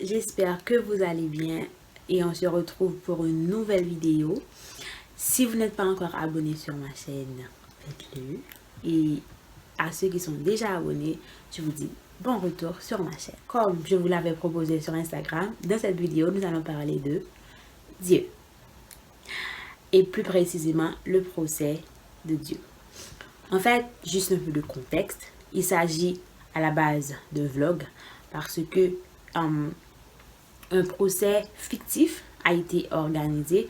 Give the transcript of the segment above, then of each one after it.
j'espère que vous allez bien et on se retrouve pour une nouvelle vidéo. Si vous n'êtes pas encore abonné sur ma chaîne, faites-le. Et à ceux qui sont déjà abonnés, je vous dis bon retour sur ma chaîne. Comme je vous l'avais proposé sur Instagram, dans cette vidéo, nous allons parler de Dieu. Et plus précisément, le procès de Dieu. En fait, juste un peu de contexte. Il s'agit à la base d'un vlog parce que un procès fictif a été organisé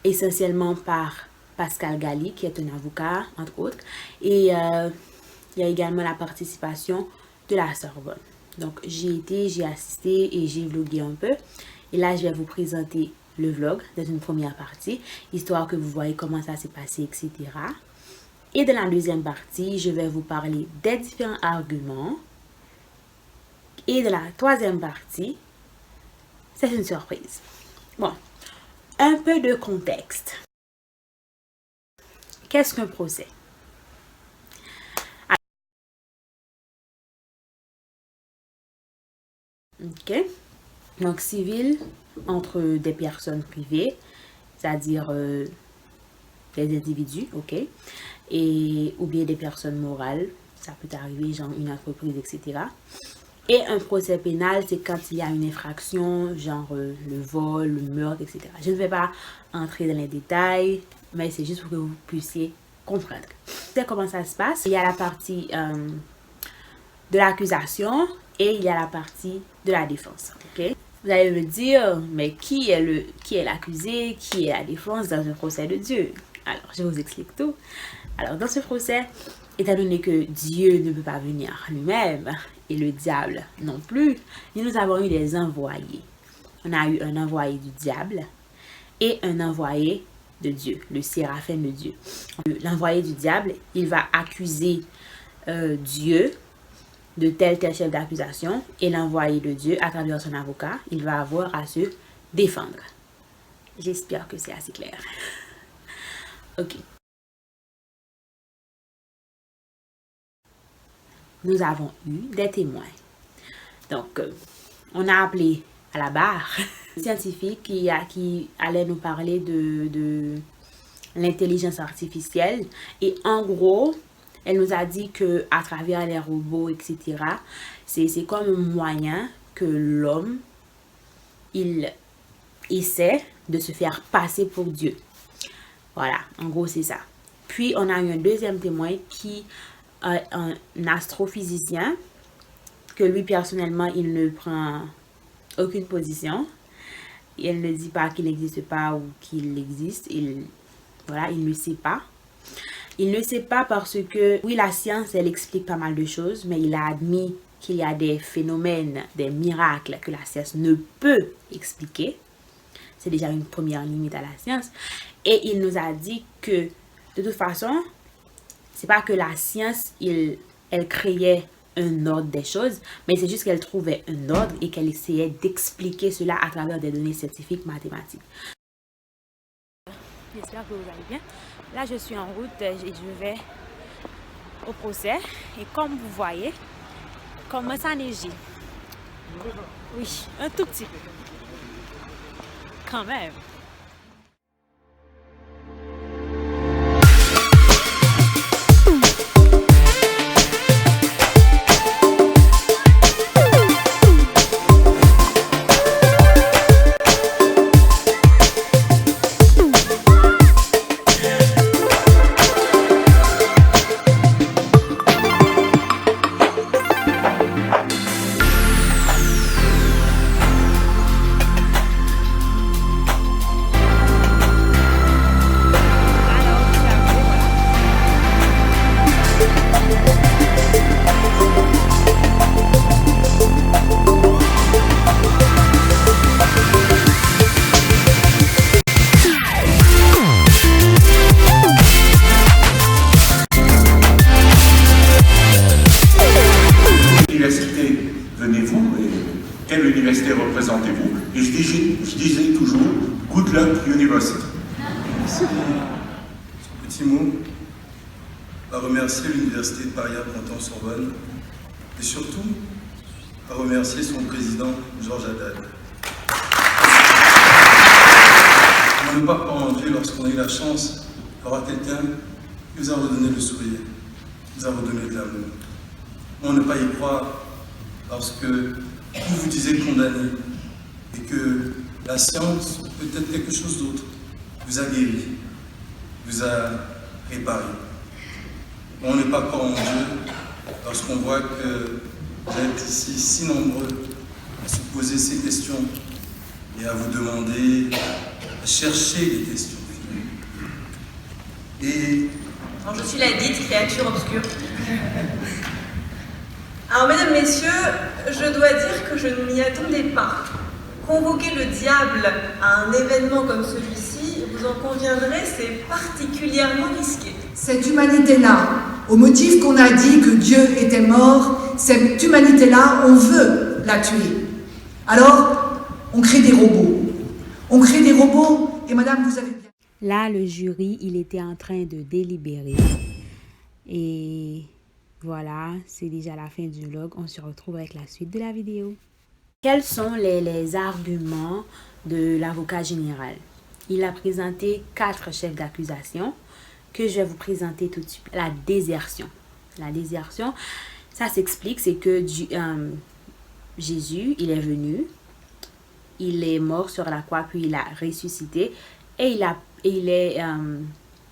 essentiellement par Pascal Gali, qui est un avocat, entre autres. Et il y a également la participation de la Sorbonne. Donc, j'y étais, j'ai assisté et j'ai vlogué un peu. Et là, je vais vous présenter le vlog dans une première partie, histoire que vous voyez comment ça s'est passé, etc. Et dans la deuxième partie, je vais vous parler des différents arguments. Et dans la troisième partie, c'est une surprise. Bon, un peu de contexte. Qu'est-ce qu'un procès? Ok. Donc, civil entre des personnes privées, c'est-à-dire des individus, ok, et ou bien des personnes morales, ça peut arriver, genre une entreprise, etc. Et un procès pénal, c'est quand il y a une infraction, genre le vol, le meurtre, etc. Je ne vais pas entrer dans les détails, mais c'est juste pour que vous puissiez comprendre. C'est comment ça se passe. Il y a la partie de l'accusation et il y a la partie de la défense. Ok? Vous allez me dire, mais qui est l'accusé, qui est la défense dans un procès de Dieu? Alors, je vous explique tout. Alors, dans ce procès, étant donné que Dieu ne peut pas venir lui-même et le diable non plus, nous avons eu des envoyés. On a eu un envoyé du diable et un envoyé de Dieu, le séraphin de Dieu. L'envoyé du diable, il va accuser Dieu de tel chef d'accusation, et l'envoyé de Dieu, à travers son avocat, il va avoir à se défendre. J'espère que c'est assez clair. Ok. Nous avons eu des témoins. Donc, on a appelé à la barre un scientifique qui allait nous parler de l'intelligence artificielle. Et en gros, elle nous a dit que à travers les robots, etc., c'est comme un moyen que l'homme, il essaie de se faire passer pour Dieu. Voilà, en gros, c'est ça. Puis, on a eu un deuxième témoin qui est un astrophysicien, que lui, personnellement, il ne prend aucune position. Il ne dit pas qu'il n'existe pas ou qu'il existe. Voilà, il ne sait pas. Il ne sait pas parce que, oui, la science, elle explique pas mal de choses, mais il a admis qu'il y a des phénomènes, des miracles que la science ne peut expliquer. C'est déjà une première limite à la science. Et il nous a dit que, de toute façon, c'est pas que la science, elle créait un ordre des choses, mais c'est juste qu'elle trouvait un ordre et qu'elle essayait d'expliquer cela à travers des données scientifiques, mathématiques. J'espère que vous allez bien. Là, je suis en route et je vais au procès. Et comme vous voyez, commence à neiger. Oui, un tout petit peu. Quand même. Quelle université représentez-vous? Et je disais toujours Good Luck University. Petit mot à remercier l'Université de Paris-Printemps-Sorbonne et surtout à remercier son président Georges Haddad. On ne part pas en Dieu lorsqu'on a eu la chance d'avoir quelqu'un qui vous a redonné le sourire, qui vous a redonné de l'amour. On ne pas y croire lorsque vous vous disiez condamné et que la science, peut-être quelque chose d'autre, vous a guéri, vous a réparé. On n'est pas croire en Dieu lorsqu'on voit que vous êtes ici si nombreux à se poser ces questions et à vous demander, à chercher des questions. Et alors, je suis la dite créature obscure. Alors, mesdames, messieurs, je dois dire que je ne m'y attendais pas. Convoquer le diable à un événement comme celui-ci, vous en conviendrez, c'est particulièrement risqué. Cette humanité-là, au motif qu'on a dit que Dieu était mort, cette humanité-là, on veut la tuer. Alors, on crée des robots. On crée des robots, et madame, vous avez bien... Là, le jury, il était en train de délibérer. Et voilà, c'est déjà la fin du vlog. On se retrouve avec la suite de la vidéo. Quels sont les arguments de l'avocat général? Il a présenté 4 chefs d'accusation que je vais vous présenter tout de suite. La désertion. La désertion, ça s'explique, c'est que Jésus, il est venu, il est mort sur la croix, puis il a ressuscité et il est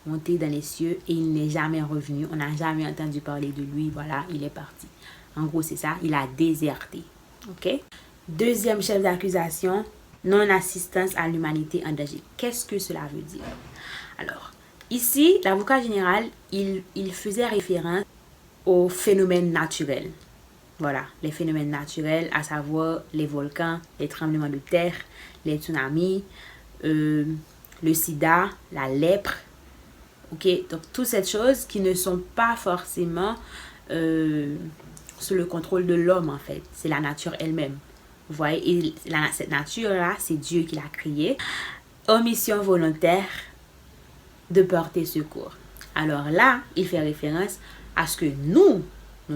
monté dans les cieux et il n'est jamais revenu. On n'a jamais entendu parler de lui. Voilà, il est parti. En gros, c'est ça. Il a déserté. OK? Deuxième chef d'accusation, non-assistance à l'humanité en danger. Qu'est-ce que cela veut dire? Alors, ici, l'avocat général, il faisait référence aux phénomènes naturels. Voilà, les phénomènes naturels, à savoir les volcans, les tremblements de terre, les tsunamis, le sida, la lèpre. Ok, donc toutes ces choses qui ne sont pas forcément sous le contrôle de l'homme en fait. C'est la nature elle-même. Vous voyez, et cette nature-là, c'est Dieu qui l'a créée. Omission volontaire de porter secours. Alors là, il fait référence à ce que nous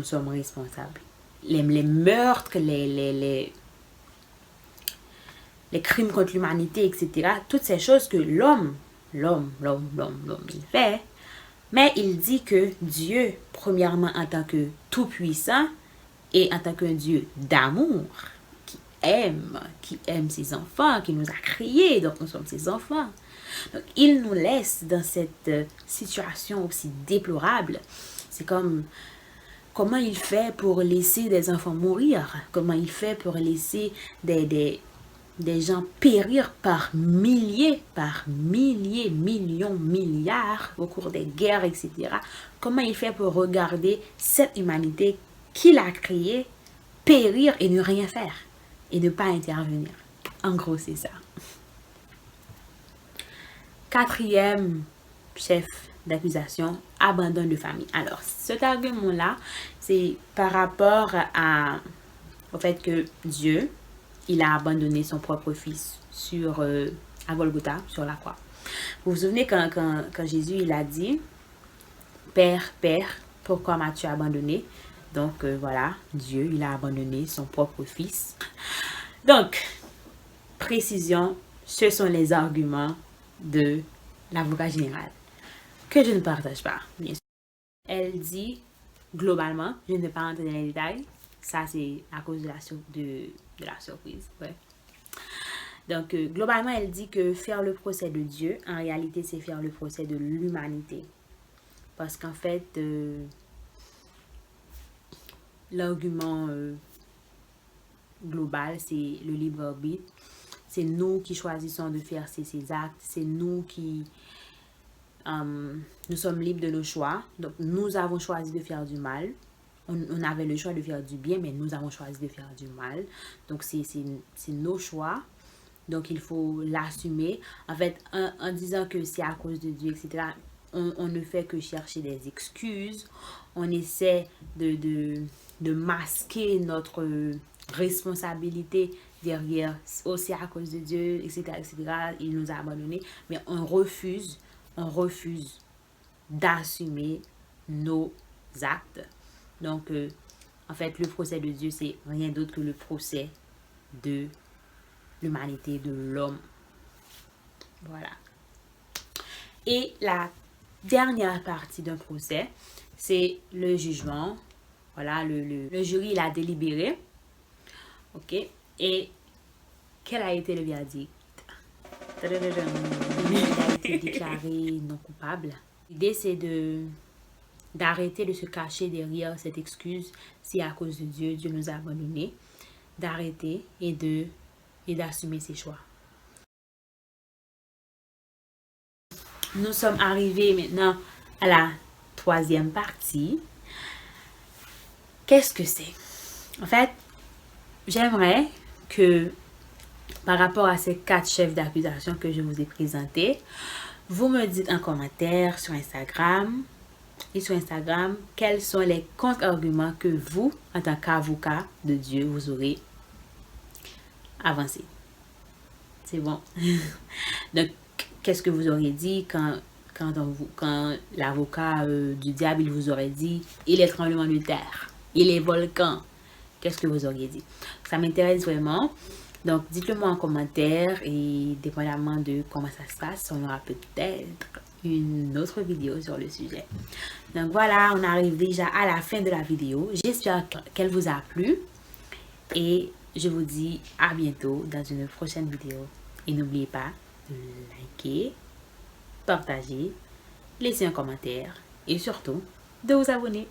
sommes responsables. Les meurtres, les crimes contre l'humanité, etc. Toutes ces choses que l'homme, il fait. Mais il dit que Dieu, premièrement, en tant que tout-puissant et en tant qu'un Dieu d'amour, qui aime ses enfants, qui nous a créés, donc nous sommes ses enfants. Donc, il nous laisse dans cette situation aussi déplorable. C'est comme comment il fait pour laisser des enfants mourir, comment il fait pour laisser des gens périr par milliers, millions, milliards au cours des guerres, etc. Comment il fait pour regarder cette humanité qu'il a créée périr et ne rien faire et ne pas intervenir. En gros, c'est ça. Quatrième chef d'accusation, abandon de famille. Alors, cet argument-là, c'est par rapport au fait que Dieu, il a abandonné son propre fils à Golgotha, sur la croix. Vous vous souvenez quand Jésus, il a dit, Père, pourquoi m'as-tu abandonné? Donc, voilà, Dieu, il a abandonné son propre fils. Donc, précision, ce sont les arguments de l'avocat général que je ne partage pas, bien sûr. Elle dit, globalement, je ne vais pas rentrer dans les détails, ça c'est à cause de la surprise. Ouais. Donc, globalement, elle dit que faire le procès de Dieu, en réalité, c'est faire le procès de l'humanité. Parce qu'en fait, l'argument global, c'est le libre arbitre. C'est nous qui choisissons de faire ces actes. C'est nous qui... nous sommes libres de nos choix. Donc, nous avons choisi de faire du mal. On avait le choix de faire du bien, mais nous avons choisi de faire du mal. Donc, c'est nos choix. Donc, il faut l'assumer. En fait, en disant que c'est à cause de Dieu, etc., on ne fait que chercher des excuses. On essaie de masquer notre responsabilité derrière. Oh, c'est à cause de Dieu, etc., etc. Il nous a abandonnés. Mais on refuse d'assumer nos actes. Donc, en fait, le procès de Dieu, c'est rien d'autre que le procès de l'humanité, de l'homme. Voilà. Et la dernière partie d'un procès, c'est le jugement. Voilà, le jury, il a délibéré. OK? Et quel a été le verdict? Il a été déclaré non coupable. L'idée, c'est d'arrêter de se cacher derrière cette excuse si à cause de Dieu, Dieu nous a abandonnés. D'arrêter et d'assumer ses choix. Nous sommes arrivés maintenant à la troisième partie. Qu'est-ce que c'est? En fait, j'aimerais que par rapport à ces 4 chefs d'accusation que je vous ai présentés, vous me dites en commentaire sur Instagram quels sont les contre-arguments que vous, en tant qu'avocat de Dieu, vous aurez avancé. C'est bon. Donc, qu'est-ce que vous auriez dit quand l'avocat du diable il vous aurait dit et les tremblements de terre et les volcans? Qu'est-ce que vous auriez dit? Ça m'intéresse vraiment. Donc, dites-le moi en commentaire et dépendamment de comment ça se passe, on aura peut-être une autre vidéo sur le sujet. Donc voilà, on arrive déjà à la fin de la vidéo. J'espère qu'elle vous a plu et je vous dis à bientôt dans une prochaine vidéo. Et n'oubliez pas de liker, partager, laisser un commentaire et surtout de vous abonner.